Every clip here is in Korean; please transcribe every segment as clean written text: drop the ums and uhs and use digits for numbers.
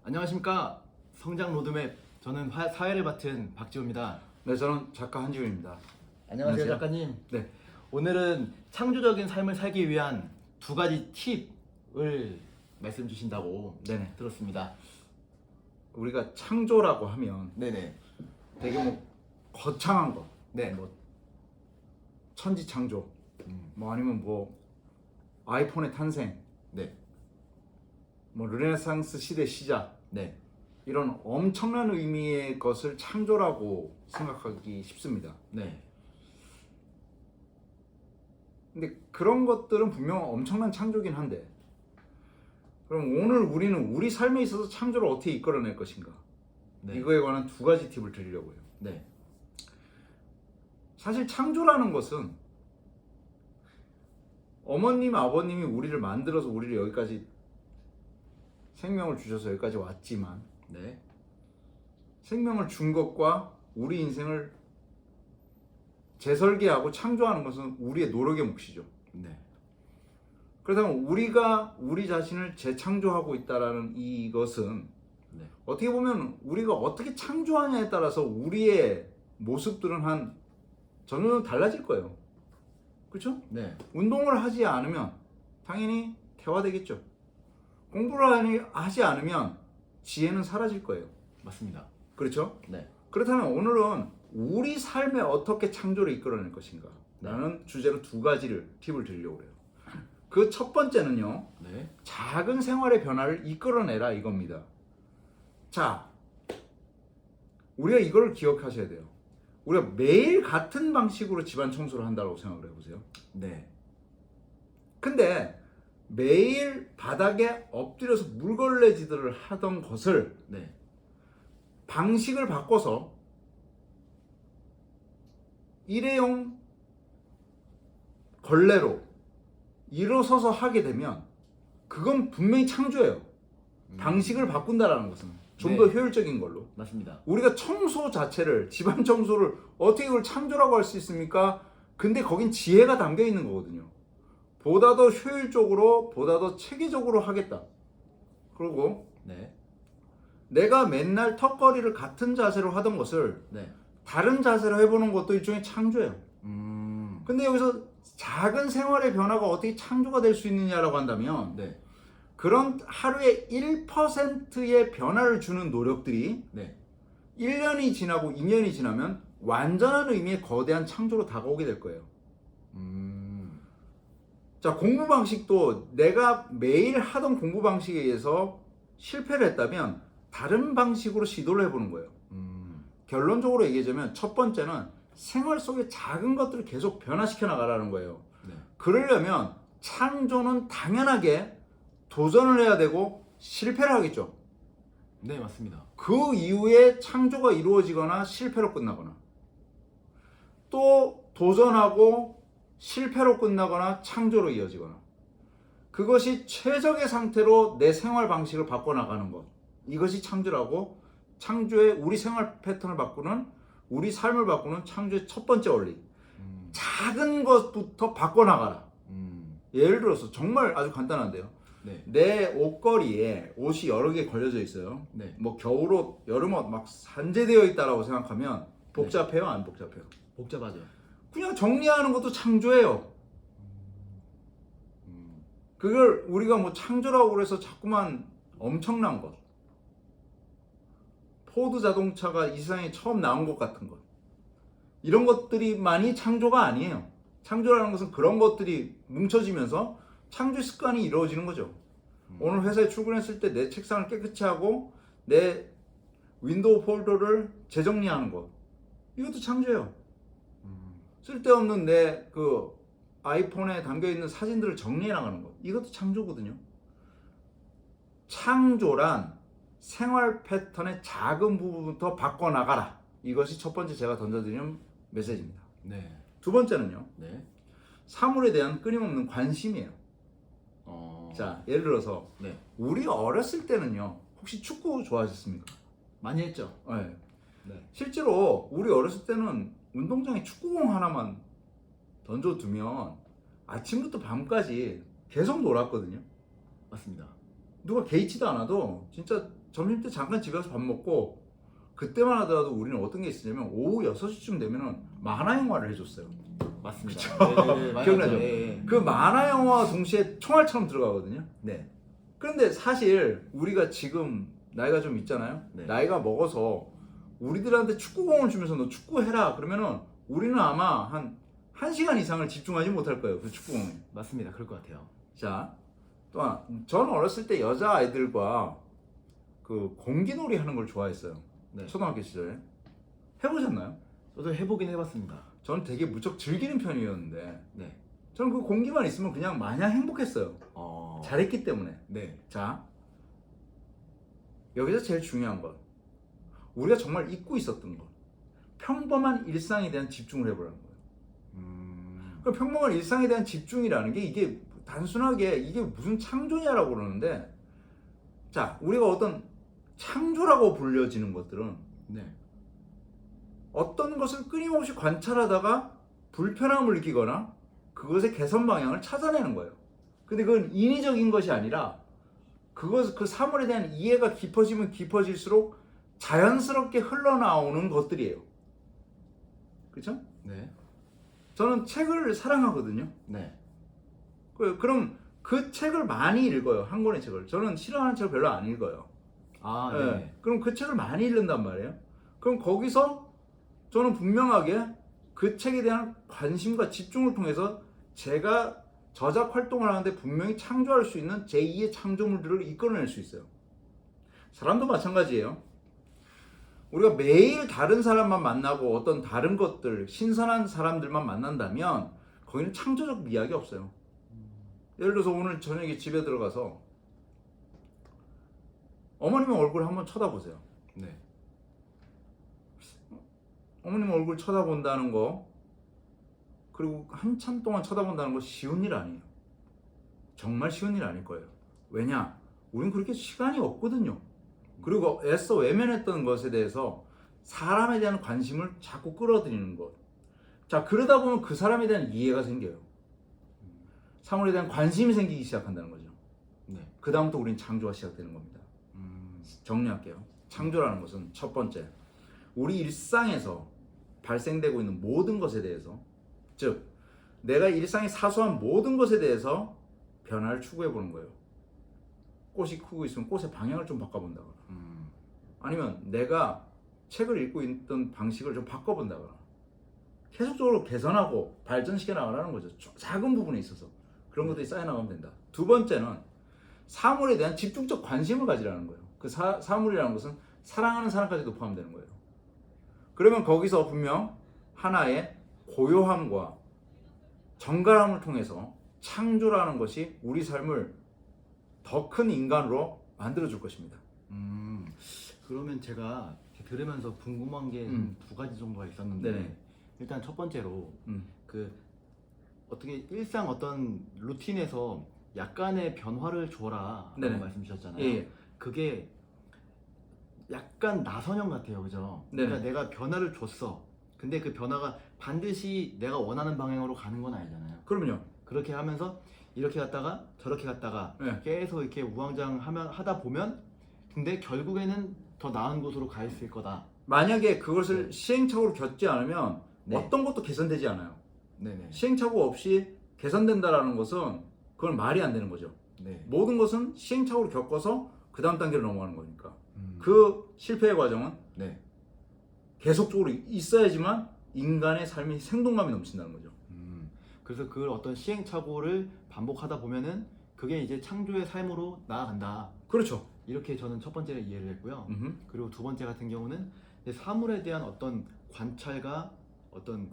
안녕하십니까. 성장 로드맵, 저는 사회를 맡은 박지호입니다. 네, 저는 작가 한지훈입니다. 안녕하세요, 안녕하세요. 작가님. 네, 오늘은 창조적인 삶을 살기 위한 두 가지 팁을 말씀 주신다고 네네. 들었습니다. 우리가 창조라고 하면 네네. 되게 뭐 거창한 거, 네. 뭐 천지창조, 뭐 아니면 뭐 아이폰의 탄생, 네. 뭐 르네상스 시대 시작, 네. 이런 엄청난 의미의 것을 창조라고 생각하기 쉽습니다. 네. 근데 그런 것들은 분명 엄청난 창조긴 한데, 그럼 오늘 우리는 우리 삶에 있어서 창조를 어떻게 이끌어낼 것인가? 네. 이거에 관한 두 가지 팁을 드리려고요. 네. 사실 창조라는 것은 어머님, 아버님이 우리를 만들어서 우리를 여기까지 생명을 주셔서 여기까지 왔지만, 네. 생명을 준 것과 우리 인생을 재설계하고 창조하는 것은 우리의 노력의 몫이죠. 네. 그렇다면 우리가 우리 자신을 재창조하고 있다라는 이것은 네. 어떻게 보면 우리가 어떻게 창조하냐에 따라서 우리의 모습들은 전혀 달라질 거예요. 그렇죠? 네. 운동을 하지 않으면 당연히 퇴화되겠죠. 공부를 하지 않으면 지혜는 사라질 거예요. 맞습니다. 그렇죠? 네. 그렇다면 오늘은 우리 삶에 어떻게 창조를 이끌어낼 것인가 라는 주제로 두 가지를 팁을 드리려고 해요. 그 첫 번째는요, 네. 작은 생활의 변화를 이끌어내라 이겁니다. 자, 우리가 이걸 기억하셔야 돼요. 우리가 매일 같은 방식으로 집안 청소를 한다고 생각을 해보세요. 네. 근데 매일 바닥에 엎드려서 물걸레질을 하던 것을 네. 방식을 바꿔서 일회용 걸레로 일어서서 하게 되면 그건 분명히 창조예요. 방식을 바꾼다라는 것은 좀 더 네. 효율적인 걸로. 맞습니다. 우리가 청소 자체를, 집안 청소를 어떻게 그걸 창조라고 할 수 있습니까? 근데 거긴 지혜가 담겨 있는 거거든요. 보다 더 효율적으로, 보다 더 체계적으로 하겠다. 그리고 네. 내가 맨날 턱걸이를 같은 자세로 하던 것을 네. 다른 자세로 해보는 것도 일종의 창조예요. 근데 여기서 작은 생활의 변화가 어떻게 창조가 될 수 있느냐라고 한다면, 네. 그런 하루에 1%의 변화를 주는 노력들이 네. 1년이 지나고 2년이 지나면 완전한 의미의 거대한 창조로 다가오게 될 거예요. 자, 공부 방식도 내가 매일 하던 공부 방식에 의해서 실패를 했다면 다른 방식으로 시도를 해보는 거예요. 결론적으로 얘기하자면 첫 번째는 생활 속의 작은 것들을 계속 변화시켜 나가라는 거예요. 네. 그러려면 창조는 당연하게 도전을 해야 되고 실패를 하겠죠. 네, 맞습니다. 그 이후에 창조가 이루어지거나 실패로 끝나거나, 또 도전하고 실패로 끝나거나 창조로 이어지거나, 그것이 최적의 상태로 내 생활 방식을 바꿔나가는 것, 이것이 창조라고, 창조의 우리 생활 패턴을 바꾸는, 우리 삶을 바꾸는 창조의 첫 번째 원리. 작은 것부터 바꿔나가라. 예를 들어서 정말 아주 간단한데요. 네. 내 옷걸이에 옷이 여러 개 걸려져 있어요. 네. 뭐 겨울옷, 여름옷 막 산재되어 있다라고 생각하면 복잡해요, 안 복잡해요? 복잡하죠. 그냥 정리하는 것도 창조예요. 그걸 우리가 뭐 창조라고 그래서 자꾸만 엄청난 것, 포드 자동차가 이 세상에 처음 나온 것 같은 것, 이런 것들이 많이 창조가 아니에요. 창조라는 것은 그런 것들이 뭉쳐지면서 창조 습관이 이루어지는 거죠. 오늘 회사에 출근했을 때 내 책상을 깨끗이 하고 내 윈도우 폴더를 재정리하는 것, 이것도 창조예요. 쓸데없는 내 그 아이폰에 담겨있는 사진들을 정리해 나가는 것, 이것도 창조거든요. 창조란 생활 패턴의 작은 부분부터 바꿔나가라. 이것이 첫 번째 제가 던져드리는 메시지입니다. 네. 두 번째는요, 네. 사물에 대한 끊임없는 관심이에요. 자, 예를 들어서 네. 우리 어렸을 때는요, 혹시 축구 좋아하셨습니까? 많이 했죠. 네. 네. 실제로 우리 어렸을 때는 운동장에 축구공 하나만 던져두면 아침부터 밤까지 계속 놀았거든요. 맞습니다. 누가 개의치도 않아도 진짜 점심 때 잠깐 집에 가서 밥 먹고 그때만 하더라도 우리는 어떤 게 있었냐면 오후 6시쯤 되면은 만화 영화를 해줬어요. 맞습니다. 기억나죠? 네. 그 만화 영화와 동시에 총알처럼 들어가거든요. 네. 그런데 사실 우리가 지금 나이가 좀 있잖아요. 네. 나이가 먹어서 우리들한테 축구공을 주면서 너 축구해라 그러면은 우리는 아마 한 1시간 이상을 집중하지 못할 거예요. 그 축구공에. 맞습니다. 그럴 것 같아요. 자, 또한 저는 어렸을 때 여자 아이들과 그 공기놀이 하는 걸 좋아했어요. 네. 초등학교 시절에. 해보셨나요? 저도 해보긴 해봤습니다. 저는 되게 무척 즐기는 편이었는데 네. 저는 그 공기만 있으면 그냥 마냥 행복했어요. 잘했기 때문에. 네. 자, 여기서 제일 중요한 건 우리가 정말 잊고 있었던 것. 평범한 일상에 대한 집중을 해보라는 거예요. 그 평범한 일상에 대한 집중이라는 게 이게 단순하게 이게 무슨 창조냐라고 그러는데, 자, 우리가 어떤 창조라고 불려지는 것들은 네. 어떤 것을 끊임없이 관찰하다가 불편함을 느끼거나 그것의 개선 방향을 찾아내는 거예요. 근데 그건 인위적인 것이 아니라 그 사물에 대한 이해가 깊어지면 깊어질수록 자연스럽게 흘러나오는 것들이에요. 그렇죠? 네. 저는 책을 사랑하거든요. 네. 그럼 그 책을 많이 읽어요. 한 권의 책을. 저는 싫어하는 책을 별로 안 읽어요. 아, 네. 네. 그럼 그 책을 많이 읽는단 말이에요. 그럼 거기서 저는 분명하게 그 책에 대한 관심과 집중을 통해서 제가 저작 활동을 하는데 분명히 창조할 수 있는 제2의 창조물들을 이끌어낼 수 있어요. 사람도 마찬가지예요. 우리가 매일 다른 사람만 만나고 어떤 다른 것들, 신선한 사람들만 만난다면 거기는 창조적 미학이 없어요. 예를 들어서 오늘 저녁에 집에 들어가서 어머님 얼굴 한번 쳐다보세요. 네. 어머님 얼굴 쳐다본다는 거, 그리고 한참 동안 쳐다본다는 거 쉬운 일 아니에요. 정말 쉬운 일 아닐 거예요. 왜냐? 우린 그렇게 시간이 없거든요. 그리고 애써 외면했던 것에 대해서 사람에 대한 관심을 자꾸 끌어들이는 것. 자, 그러다 보면 그 사람에 대한 이해가 생겨요. 사물에 대한 관심이 생기기 시작한다는 거죠. 네. 그 다음부터 우린 창조가 시작되는 겁니다. 정리할게요. 창조라는 것은 첫 번째, 우리 일상에서 발생되고 있는 모든 것에 대해서, 즉 내가 일상의 사소한 모든 것에 대해서 변화를 추구해 보는 거예요. 꽃이 크고 있으면 꽃의 방향을 좀 바꿔본다거나, 아니면 내가 책을 읽고 있던 방식을 좀 바꿔본다거나, 계속적으로 개선하고 발전시켜 나가라는 거죠. 작은 부분에 있어서 그런 것들이 쌓여 나가면 된다. 두 번째는 사물에 대한 집중적 관심을 가지라는 거예요. 그 사물이라는 것은 사랑하는 사람까지도 포함되는 거예요. 그러면 거기서 분명 하나의 고요함과 정갈함을 통해서 창조라는 것이 우리 삶을 더 큰 인간으로 만들어줄 것입니다. 그러면 제가 들으면서 궁금한 게 두 가지 정도가 있었는데, 네네. 일단 첫 번째로 그 어떻게 일상 어떤 루틴에서 약간의 변화를 줘라 네네. 라고 말씀 주셨잖아요. 예. 그게 약간 나선형 같아요, 그죠? 그러니까 네네. 내가 변화를 줬어. 근데 그 변화가 반드시 내가 원하는 방향으로 가는 건 아니잖아요. 그럼요. 그렇게 하면서 이렇게 갔다가 저렇게 갔다가 네. 계속 이렇게 하다 보면, 근데 결국에는 더 나은 곳으로 가 있을 거다. 만약에 그것을 시행착오로 겪지 않으면 네. 어떤 것도 개선되지 않아요. 네네. 시행착오 없이 개선된다라는 것은 그건 말이 안 되는 거죠. 네. 모든 것은 시행착오를 겪어서 그 다음 단계로 넘어가는 거니까. 그 실패의 과정은 네. 계속적으로 있어야지만 인간의 삶이 생동감이 넘친다는 거죠. 그래서 그 어떤 시행착오를 반복하다 보면은 그게 이제 창조의 삶으로 나아간다. 그렇죠. 이렇게 저는 첫 번째를 이해를 했고요. 그리고 두 번째 같은 경우는 이제 사물에 대한 어떤 관찰과 어떤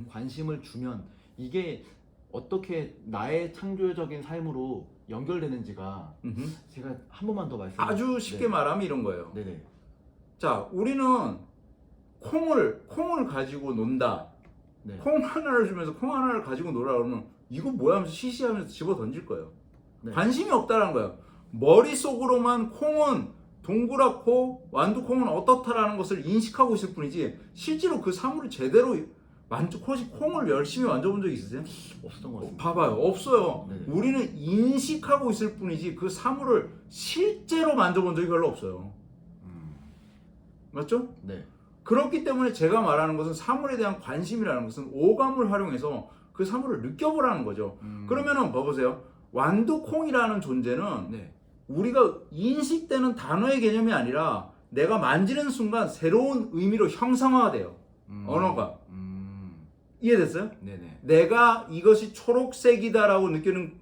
관심을 주면 이게 어떻게 나의 창조적인 삶으로 연결되는지가 제가 한 번만 더 말씀드릴게요. 아주 쉽게 말하면 이런 거예요. 네네. 자, 우리는 콩을 가지고 논다. 네. 콩 하나를 주면서 콩 하나를 가지고 놀아 그러면 이거 뭐야 하면서 시시하면서 집어 던질 거예요. 네. 관심이 없다는 거예요. 머릿속으로만 콩은 동그랗고 완두콩은 어떻다라는 것을 인식하고 있을 뿐이지 실제로 그 사물을 제대로 혹시 콩을 열심히 만져본 적 있으세요? 없었던 것 같습니다. 봐봐요, 없어요. 네네. 우리는 인식하고 있을 뿐이지 그 사물을 실제로 만져본 적이 별로 없어요. 맞죠? 네. 그렇기 때문에 제가 말하는 것은 사물에 대한 관심이라는 것은 오감을 활용해서 그 사물을 느껴보라는 거죠. 그러면은 봐보세요. 완두콩이라는 존재는 네. 우리가 인식되는 단어의 개념이 아니라 내가 만지는 순간 새로운 의미로 형상화돼요. 언어가. 이해됐어요? 네네. 내가 이것이 초록색이다라고 느끼는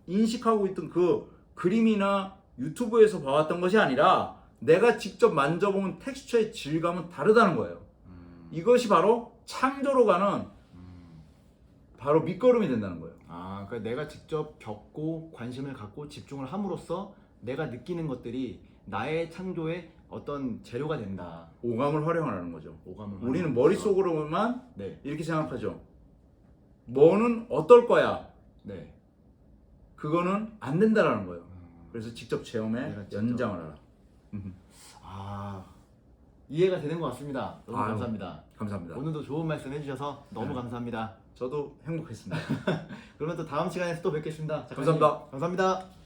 인식하고 있던 그 그림이나 유튜브에서 봐왔던 것이 아니라 내가 직접 만져보면 텍스처의 질감은 다르다는 거예요. 이것이 바로 창조로 가는 바로 밑거름이 된다는 거예요. 아, 그러니까 내가 직접 겪고 관심을 갖고 집중을 함으로써 내가 느끼는 것들이 나의 창조의 어떤 재료가 된다. 오감을 활용하라는 거죠. 오감을 우리는 활용하면서. 머릿속으로만 네. 이렇게 생각하죠. 뭐는 어떨 거야. 네. 그거는 안 된다라는 거예요. 그래서 직접 체험에 내가 직접. 연장을 하라. 아, 이해가 되는 것 같습니다. 너무 아유, 감사합니다. 감사합니다. 오늘도 좋은 말씀 해주셔서 너무 네. 감사합니다. 저도 행복했습니다. 그러면 또 다음 시간에 또 뵙겠습니다. 작가님. 감사합니다. 감사합니다.